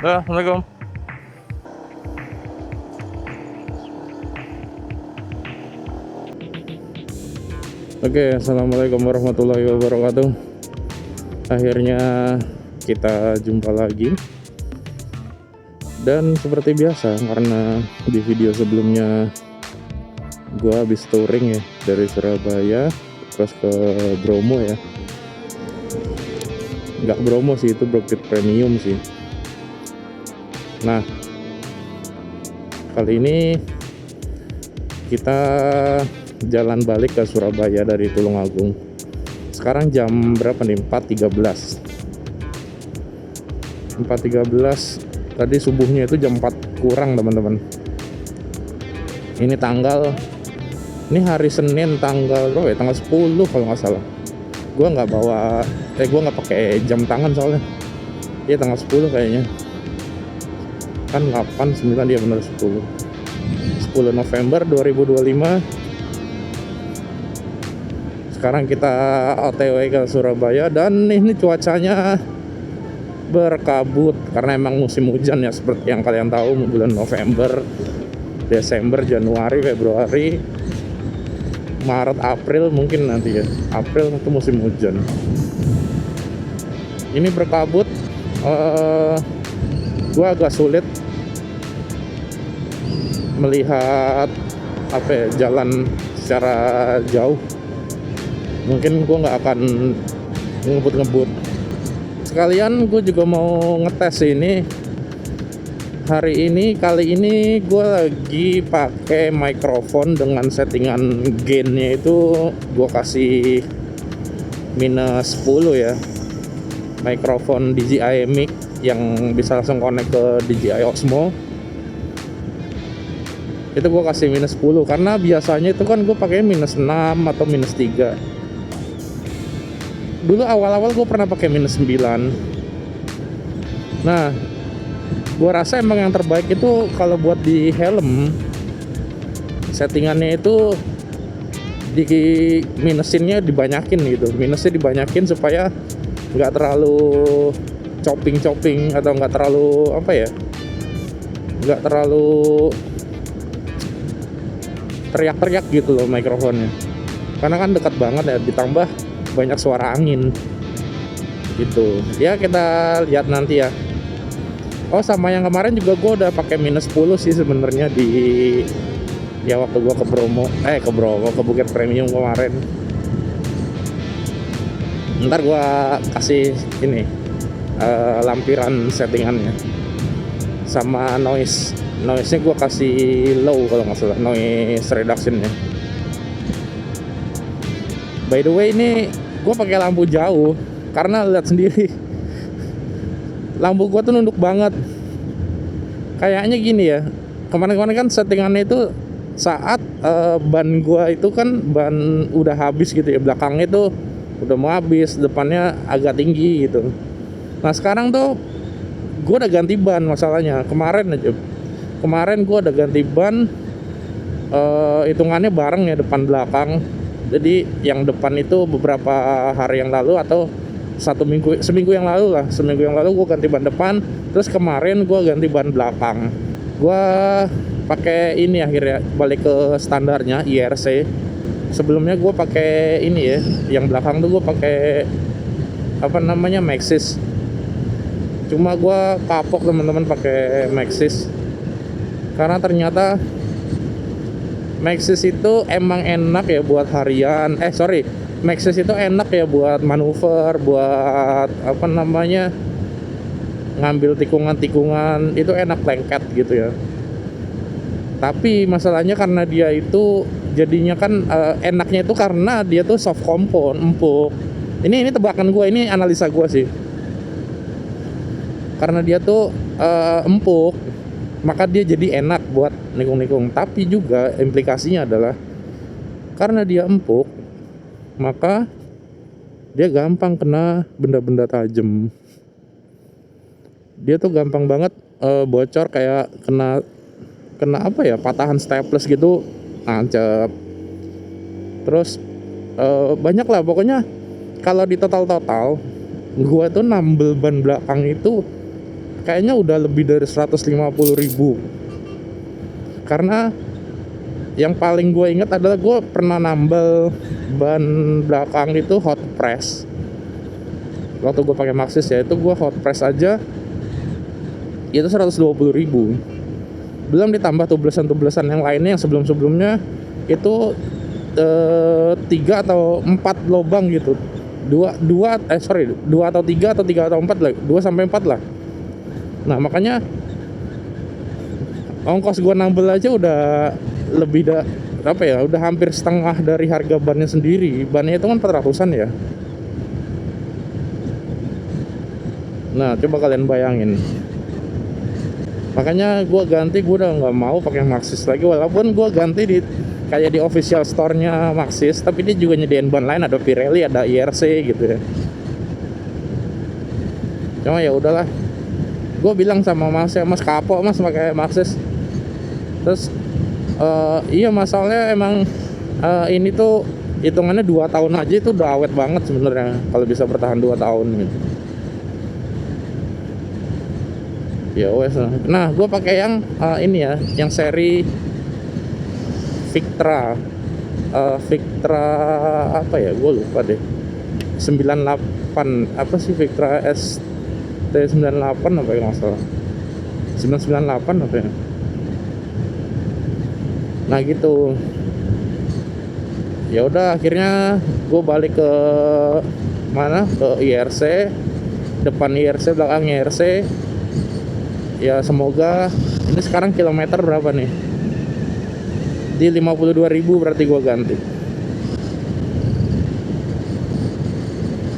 Ya, Assalamualaikum. Oke, Assalamualaikum warahmatullahi wabarakatuh. Akhirnya kita jumpa lagi. Dan seperti biasa, karena di video sebelumnya gue habis touring ya, dari Surabaya terus ke Bromo ya. Nggak Bromo sih, itu Bukit Premium sih. Nah, kali ini kita jalan balik ke Surabaya dari Tulungagung. Sekarang jam berapa nih? 4.13. 4.13. Tadi subuhnya itu jam 4 kurang, teman-teman. Ini hari Senin tanggal berapa ya? Tanggal 10 kalau nggak salah. Gue nggak pakai jam tangan soalnya. Iya, tanggal 10 kayaknya. Kan 8, 9, dia bener 10. 10 November 2025. Sekarang kita OTW ke Surabaya dan ini cuacanya berkabut karena emang musim hujan ya, seperti yang kalian tahu. Bulan November, Desember, Januari, Februari, Maret, April mungkin nanti ya. April itu musim hujan. Ini berkabut. Gua agak sulit melihat jalan secara jauh. Mungkin gue nggak akan ngebut-ngebut. Sekalian gue juga mau ngetes ini. Kali ini gue lagi pakai mikrofon dengan settingan gainnya itu gue kasih minus 10 ya. Mikrofon DJI Mic yang bisa langsung connect ke DJI Osmo. Itu gue kasih minus 10 karena biasanya itu kan gue pakai minus 6 atau minus 3. Dulu awal-awal gue pernah pakai minus 9. Nah, gue rasa emang yang terbaik itu kalau buat di helm, settingannya itu di minusinnya dibanyakin gitu. Minusnya dibanyakin supaya nggak terlalu chopping atau nggak terlalu nggak terlalu teriak-teriak gitu loh mikrofonnya. Karena kan dekat banget ya, ditambah banyak suara angin gitu ya. Kita lihat nanti ya. Oh, sama yang kemarin juga gue udah pakai minus 10 sih sebenarnya waktu gue ke Bukit Premium kemarin. Ntar gue kasih ini lampiran settingannya sama noise-nya gue kasih low kalau nggak salah, noise reduction-nya. By the way, ini gue pakai lampu jauh karena lihat sendiri lampu gue tuh nunduk banget. Kayaknya gini ya, kemarin kan settingannya itu saat ban gue itu kan ban udah habis gitu ya, belakangnya tuh udah mau habis, depannya agak tinggi gitu. Nah sekarang tuh gue udah ganti ban. Masalahnya kemarin gue udah ganti ban, hitungannya bareng ya, depan belakang. Jadi yang depan itu beberapa hari yang lalu atau seminggu yang lalu gue ganti ban depan. Terus kemarin gue ganti ban belakang. Gue pakai ini akhirnya balik ke standarnya IRC. Sebelumnya gue pakai ini ya, yang belakang tuh gue pakai Maxxis. Cuma gue kapok teman-teman pakai Maxxis karena ternyata Maxxis itu emang enak ya buat harian. Maxxis itu enak ya buat manuver, buat ngambil tikungan itu enak, lengket gitu ya. Tapi masalahnya karena dia itu jadinya kan enaknya itu karena dia tuh soft compound, empuk. Ini tebakan gue, ini analisa gue sih. Karena dia tuh empuk, maka dia jadi enak buat nikung-nikung. Tapi juga implikasinya adalah karena dia empuk, maka dia gampang kena benda-benda tajam. Dia tuh gampang banget bocor, kayak kena patahan staples gitu, nancep. Terus banyak lah pokoknya. Kalau di total gua tuh nambel ban belakang itu kayaknya udah lebih dari 150.000. Karena yang paling gue inget adalah gue pernah nambal ban belakang itu hot press waktu gue pakai Maxxis ya. Itu gue hot press aja itu 120.000, belum ditambah tubeless-tubelessan yang lainnya yang sebelumnya itu 3 atau 4 lubang gitu. Dua atau 3 atau 4 lah, 2 sampai 4 lah. Nah makanya ongkos gua nambel aja udah lebih udah hampir setengah dari harga bannya sendiri. Bannya itu kan 400-an ya. Nah coba kalian bayangin. Makanya gua udah nggak mau pakai Maxxis lagi, walaupun gua ganti kayak di official store-nya Maxxis, tapi dia juga nyediain ban lain, ada Pirelli, ada IRC gitu ya. Cuma ya udahlah, gue bilang sama mas kapok mas pakai Maxxis. Terus iya masalahnya emang ini tuh hitungannya 2 tahun aja itu udah awet banget sebenarnya kalau bisa bertahan 2 tahun gitu. Ya wes. Nah gue pakai yang ini ya, yang seri Victra apa ya, gue lupa deh, 98 apa sih, Victra ST98 apa ya, nggak salah 998 apa ya. Nah gitu. Ya udah akhirnya gue balik ke mana, ke IRC, depan IRC, belakang IRC. Ya semoga ini sekarang kilometer berapa nih, di 52.000 berarti gue ganti.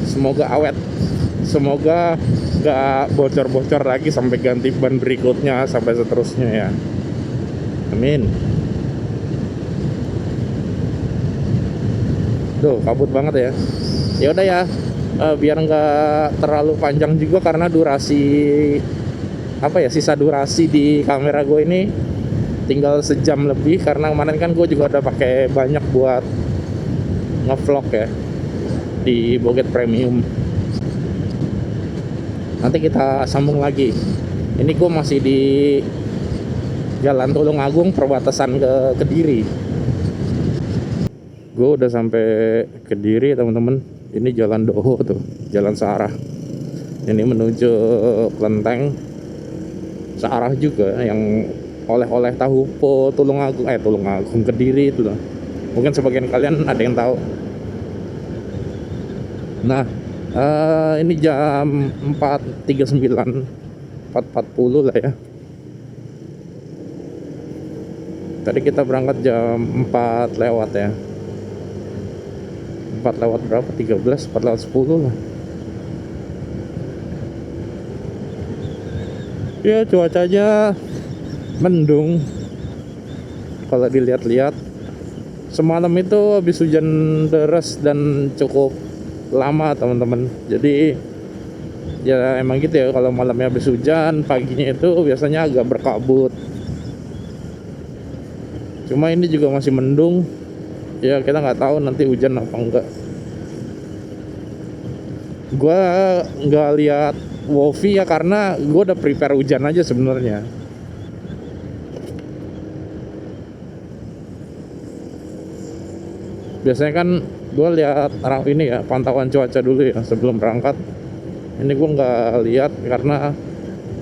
Semoga awet, semoga gak bocor-bocor lagi sampai ganti ban berikutnya sampai seterusnya ya. Amin. Duh kabut banget ya. Ya udah ya, biar nggak terlalu panjang juga karena durasi sisa durasi di kamera gue ini tinggal sejam lebih, karena kemarin kan gue juga udah pakai banyak buat ngevlog ya di Boget Premium. Nanti kita sambung lagi. Ini gue masih di Jalan Tulungagung, perbatasan ke Kediri. Gue udah sampai Kediri teman-teman. Ini Jalan Doho tuh, jalan searah. Ini menuju Klenteng, searah juga, yang oleh-oleh tahu po Tulungagung Kediri itu loh. Mungkin sebagian kalian ada yang tahu. Nah ini jam 4.39, 4.40 lah ya. Tadi kita berangkat jam 4 lewat ya, 4 lewat berapa, 13, 4 lewat 10 lah ya. Cuacanya mendung kalau dilihat-lihat. Semalam itu habis hujan deras dan cukup lama teman-teman. Jadi ya emang gitu ya, kalau malamnya habis hujan, paginya itu biasanya agak berkabut. Cuma ini juga masih mendung ya, kita nggak tahu nanti hujan apa enggak. Gua nggak lihat WoFi ya, karena gue udah prepare hujan aja sebenarnya. Biasanya kan gue lihat ini ya, pantauan cuaca dulu ya sebelum berangkat. Ini gue nggak lihat karena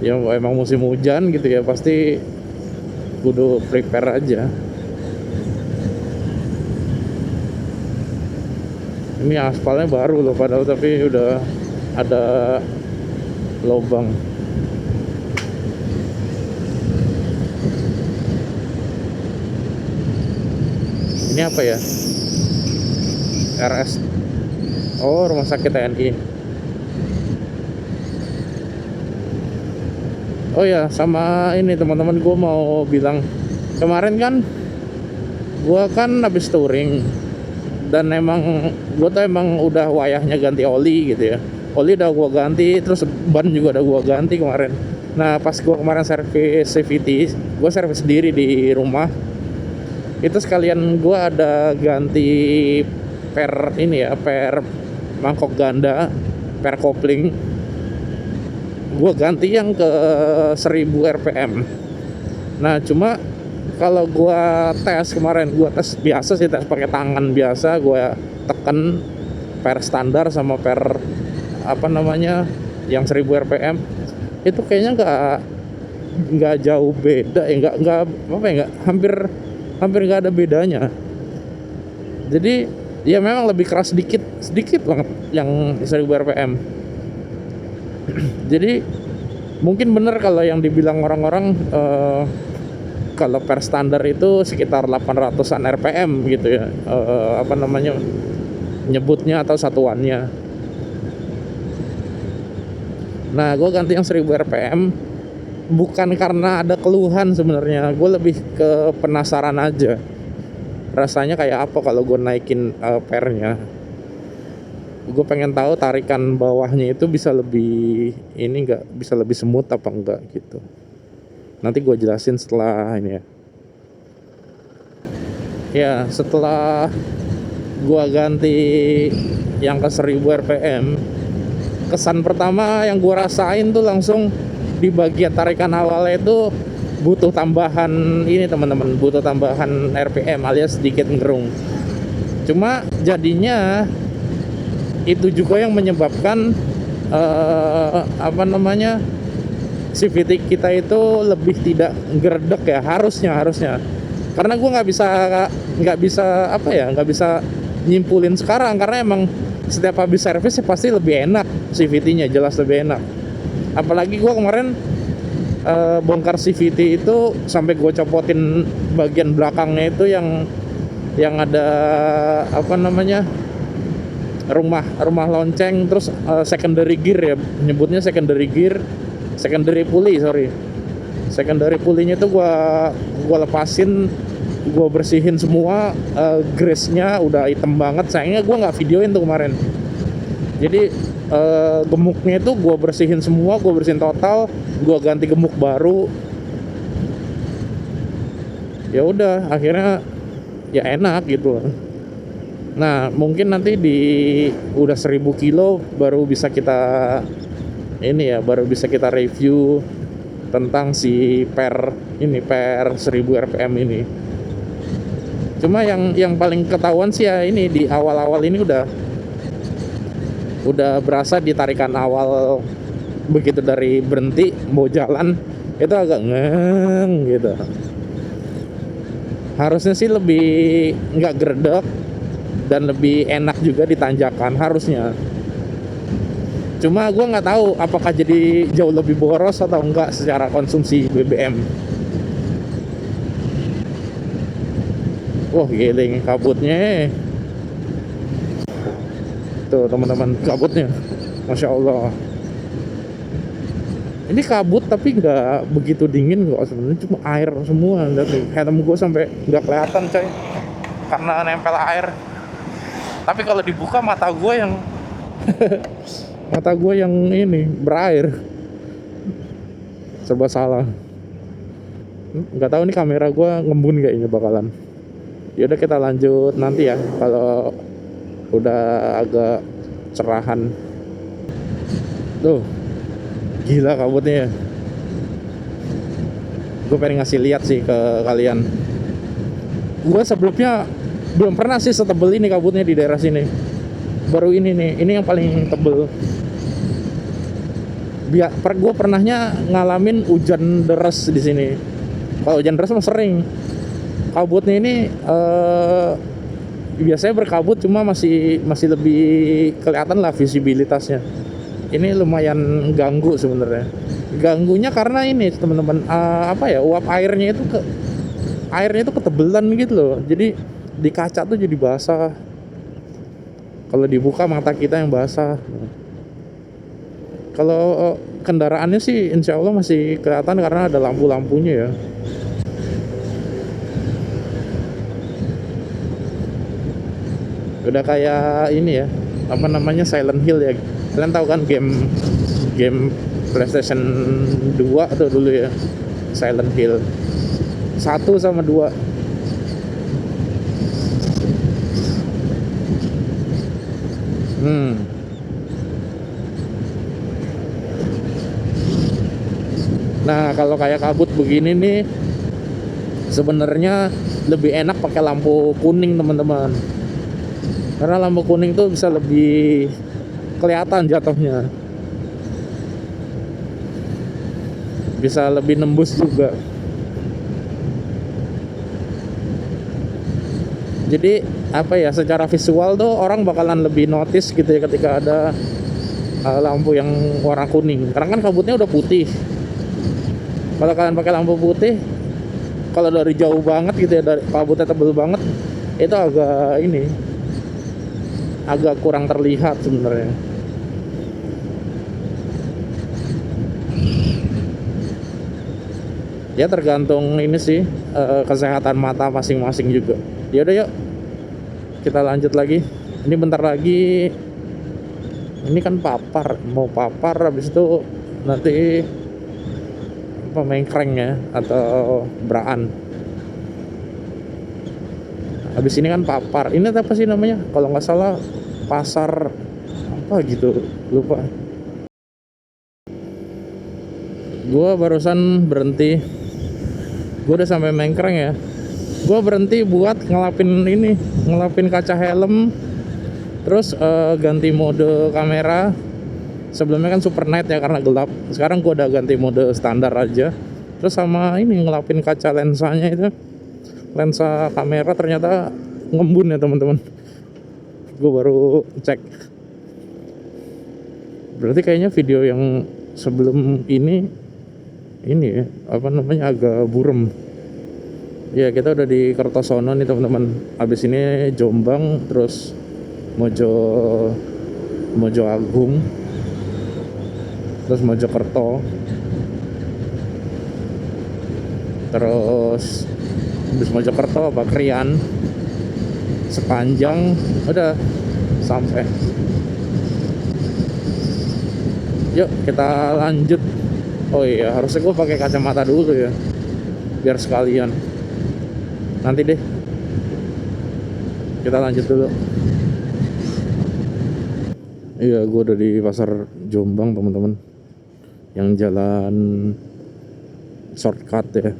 ya emang musim hujan gitu ya, pasti kudu prepare aja. Ini aspalnya baru loh padahal, tapi udah ada lubang. Ini apa ya? RS. Oh, rumah sakit TNI. Oh ya, sama ini teman-teman, gue mau bilang, kemarin kan gue kan habis touring, dan emang gue tuh emang udah wayahnya ganti oli gitu ya. Oli udah gue ganti, terus ban juga udah gue ganti kemarin. Nah pas gue kemarin servis CVT, gue servis sendiri di rumah, itu sekalian gue ada ganti per ini ya, per mangkok ganda, per kopling. gue ganti yang ke 1000 rpm. Nah cuma kalau gue tes kemarin, gue tes biasa sih, tes pakai tangan biasa, gue tekan per standar sama per apa namanya yang 1000 rpm, itu kayaknya nggak jauh beda ya, nggak apa ya, nggak hampir nggak ada bedanya. Jadi ya memang lebih keras sedikit banget yang 1000 rpm. Jadi mungkin bener kalau yang dibilang orang-orang kalau per standar itu sekitar 800-an rpm gitu ya, apa namanya nyebutnya atau satuannya. Nah gue ganti yang 1000 rpm bukan karena ada keluhan sebenarnya, gue lebih ke penasaran aja rasanya kayak apa kalau gue naikin pernya. Gue pengen tahu tarikan bawahnya itu bisa lebih ini enggak, bisa lebih smooth apa enggak gitu. Nanti gue jelasin setelah ini ya. Ya setelah gue ganti yang ke 1000 rpm, kesan pertama yang gue rasain tuh langsung di bagian tarikan awalnya itu butuh tambahan ini teman-teman, butuh tambahan rpm alias sedikit ngerung. Cuma jadinya itu juga yang menyebabkan apa namanya CVT kita itu lebih tidak gerdek ya, harusnya karena gue nggak bisa apa ya, nggak bisa nyimpulin sekarang karena emang setiap habis servis ya pasti lebih enak CVT-nya, jelas lebih enak. Apalagi gue kemarin bongkar CVT itu sampai gue copotin bagian belakangnya itu yang ada apa namanya rumah lonceng, terus secondary gear ya, nyebutnya secondary pulley-nya itu gua lepasin, gua bersihin semua, grease-nya udah hitam banget, sayangnya gua nggak videoin tuh kemarin. Jadi gemuknya itu gua bersihin semua, gua bersihin total, gua ganti gemuk baru. Ya udah akhirnya ya enak gitu. Nah mungkin nanti udah 1000 kilo baru bisa kita ini ya, baru bisa kita review tentang si per 1000 rpm ini. Cuma yang paling ketahuan sih ya ini di awal-awal ini udah berasa di tarikan awal, begitu dari berhenti mau jalan itu agak ngeng gitu. Harusnya sih lebih nggak gerdek dan lebih enak juga di tanjakan harusnya. Cuma gue nggak tahu apakah jadi jauh lebih boros atau enggak secara konsumsi BBM. Wah giling kabutnya. Tuh teman-teman kabutnya, Masya Allah. Ini kabut tapi nggak begitu dingin kok sebenarnya, cuma air semua. Lihat nih, helm gue sampai nggak kelihatan coy, karena nempel air. Tapi kalau dibuka mata gue yang ini berair. Serba salah. Nggak tahu nih kamera gue ngembun kayaknya bakalan. Yaudah kita lanjut nanti ya kalau udah agak cerahan. Tuh gila kabutnya ya. Gue pengen ngasih lihat sih ke kalian. Gue sebelumnya belum pernah sih setebel ini kabutnya di daerah sini. Baru ini nih, ini yang paling tebel. Gue pernahnya ngalamin hujan deras di sini. Kalau hujan deras mah sering. Kabutnya ini biasanya berkabut, cuma masih lebih kelihatan lah visibilitasnya. Ini lumayan ganggu sebenarnya. Ganggunya karena ini teman-teman, apa ya, uap airnya itu ketebelan gitu loh. Jadi di kaca tuh jadi basah. Kalau dibuka mata kita yang basah. Kalau kendaraannya sih insya Allah masih kelihatan karena ada lampu-lampunya ya. Udah kayak ini ya, apa namanya, Silent Hill ya. Kalian tahu kan game PlayStation 2 tuh dulu ya, Silent Hill 1 sama 2. Nah kalau kayak kabut begini nih, sebenarnya lebih enak pakai lampu kuning teman-teman, karena lampu kuning tuh bisa lebih kelihatan jatuhnya, bisa lebih nembus juga. Jadi apa ya, secara visual tuh orang bakalan lebih notice gitu ya ketika ada lampu yang warna kuning, karena kan kabutnya udah putih. Kalau kalian pakai lampu putih, kalau dari jauh banget gitu ya, dari kabutnya tebel banget, itu agak ini, agak kurang terlihat sebenarnya. Ya tergantung ini sih, kesehatan mata masing-masing juga. Ya udah yuk, kita lanjut lagi. Ini bentar lagi, ini kan papar, mau papar, habis itu nanti apa, mengkreng ya, atau braan. Habis ini kan papar. Ini apa sih namanya? Kalau nggak salah pasar apa gitu, lupa. Gua barusan berhenti. Gua udah sampai mengkreng ya. Gua berhenti buat ngelapin kaca helm, terus ganti mode kamera. Sebelumnya kan super night ya karena gelap. Sekarang gua udah ganti mode standar aja. Terus sama ini ngelapin kaca lensanya itu. Lensa kamera ternyata ngembun ya teman-teman. Gue baru cek. Berarti kayaknya video yang sebelum ini ya, apa namanya, agak burem. Ya kita udah di Kertosono nih teman-teman. Abis ini Jombang, terus Mojo Agung, terus Mojokerto, terus habis Mojokerto Krian, sepanjang udah sampai. Yuk kita lanjut. Oh iya, harusnya gue pakai kacamata dulu ya, biar sekalian. Nanti deh, kita lanjut dulu. Iya, gue udah di pasar Jombang teman-teman, yang jalan shortcut ya.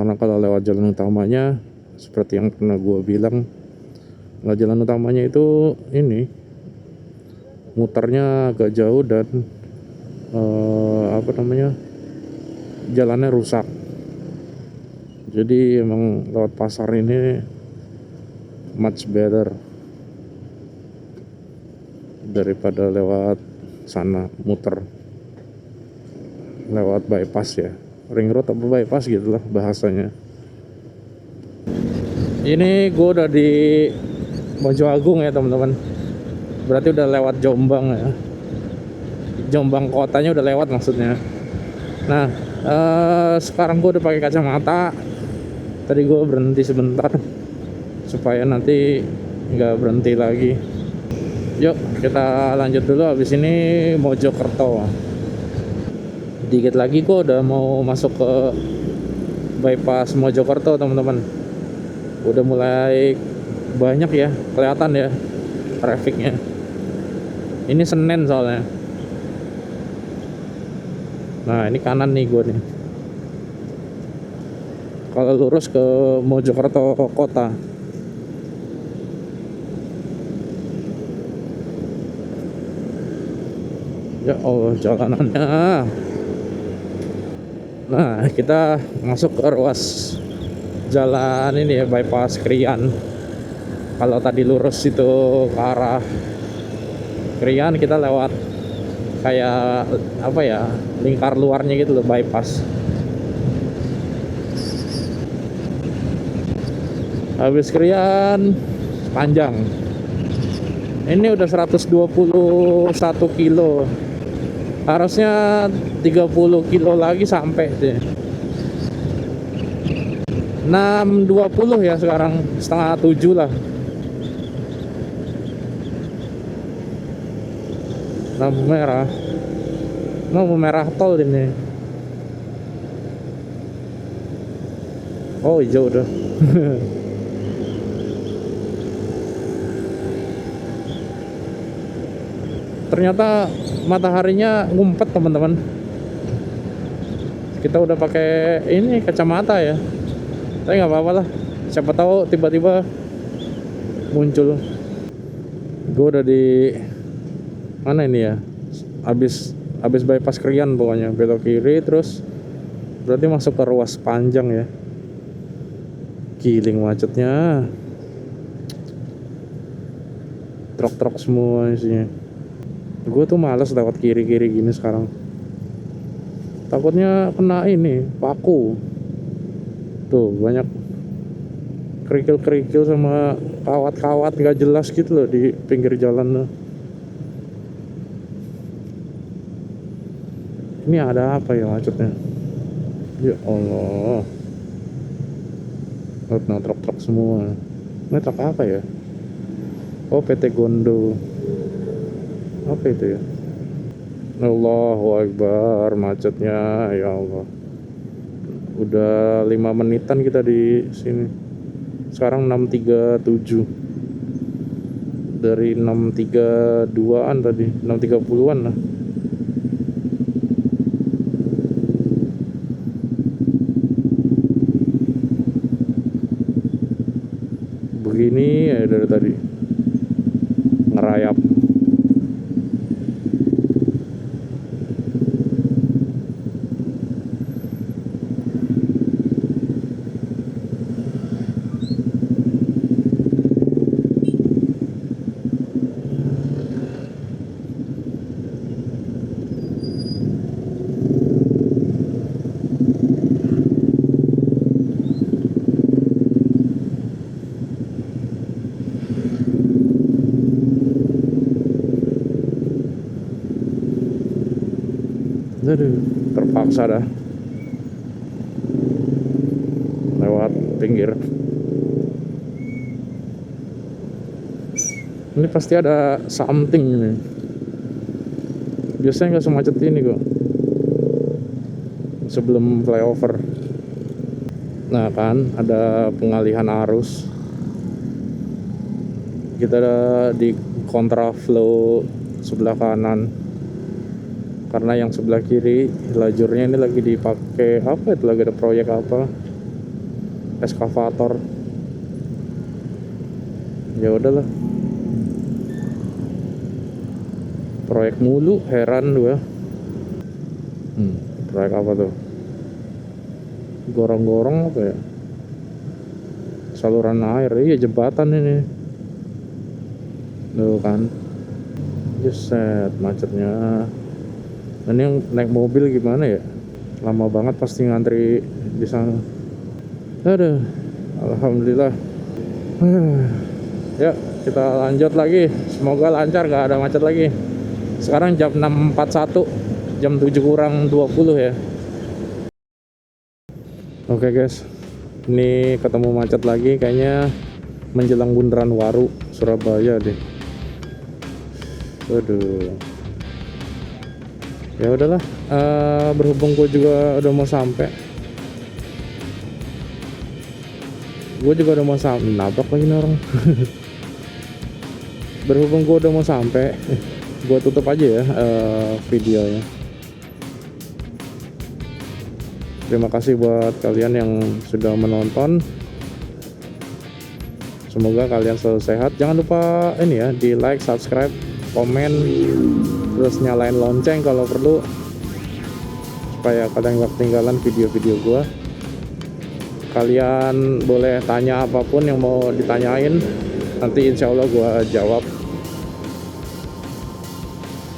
Karena kalau lewat jalan utamanya, seperti yang pernah gue bilang, jalan utamanya itu ini muternya agak jauh dan apa namanya, jalannya rusak. Jadi emang lewat pasar ini much better daripada lewat sana, muter lewat bypass ya, ring road apa bypass gitulah bahasanya. Ini gue udah di Mojo Agung ya teman-teman. Berarti udah lewat Jombang ya. Jombang kotanya udah lewat maksudnya. Nah, sekarang gue udah pakai kacamata. Tadi gue berhenti sebentar supaya nanti nggak berhenti lagi. Yuk kita lanjut dulu. Habis ini Mojokerto. Dikit lagi gue udah mau masuk ke bypass Mojokerto teman-teman. Udah mulai banyak ya, kelihatan ya trafiknya. Ini Senin soalnya. Nah ini kanan nih gue nih, kalau lurus ke Mojokerto kota. Ya Allah jalanannya. Nah kita masuk ke ruas jalan ini ya, bypass Krian. Kalau tadi lurus itu ke arah Krian, kita lewat kayak apa ya, lingkar luarnya gitu loh, bypass. Habis Krian panjang. Ini udah 121 kilo. Harusnya 30 kilo lagi sampai deh. 6.20 ya sekarang, setengah 7 lah. Lampu merah tol ini. Oh hijau udah. Ternyata mataharinya ngumpet teman-teman. kita udah pakai ini kacamata ya, tapi nggak apa-apa lah, siapa tahu tiba-tiba muncul. Gue udah di mana ini ya, habis bypass Krian, pokoknya belok kiri terus berarti masuk ke ruas panjang ya. Giling macetnya, truk-truk semua isinya. Gue tuh males lewat kiri-kiri gini sekarang, takutnya kena ini paku. Tuh banyak kerikil-kerikil sama kawat-kawat gak jelas gitu loh di pinggir jalan loh. Ini ada apa ya macetnya? Ya Allah, nah truk-truk semua. Ini truk apa ya? Oh, PT Gondo. Apa itu ya? Allahu Akbar, macetnya ya Allah. Udah 5 menitan kita di sini. Sekarang 6.37. Dari 6.32an tadi, 6.30an lah. Begini ya dari tadi. Ngerayap. Aduh, terpaksa dah lewat pinggir. Ini pasti ada something ini. Biasanya nggak semacet ini kok sebelum flyover. Nah kan ada pengalihan arus, kita ada di kontraflow sebelah kanan. Karena yang sebelah kiri lajurnya ini lagi dipakai apa itu, lagi ada proyek apa, eskavator. Ya udahlah, proyek mulu, heran gua. Proyek apa tuh? Gorong-gorong apa ya? Saluran air, iya jembatan ini. Tuh kan, set macetnya. Dan yang naik mobil gimana ya? Lama banget pasti ngantri di sana. Aduh, alhamdulillah. Ya, kita lanjut lagi. Semoga lancar, gak ada macet lagi. Sekarang jam 6.41, jam 7 kurang 20 ya. Oke guys, ini ketemu macet lagi kayaknya menjelang bundaran Waru, Surabaya deh. Aduh. Ya udahlah, berhubung gue juga udah mau sampai. Gue juga udah mau sampai, nabrak lagi nih orang. Berhubung gue udah mau sampai, gue tutup aja ya videonya. Terima kasih buat kalian yang sudah menonton. Semoga kalian selalu sehat. Jangan lupa ini ya, di like, subscribe, komen, terus nyalain lonceng kalau perlu, supaya kalian gak ketinggalan video-video gua. Kalian boleh tanya apapun yang mau ditanyain, nanti insya Allah gua jawab.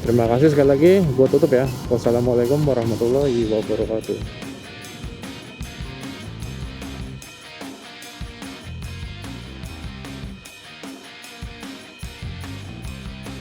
Terima kasih sekali lagi, gua tutup ya. Wassalamualaikum warahmatullahi wabarakatuh.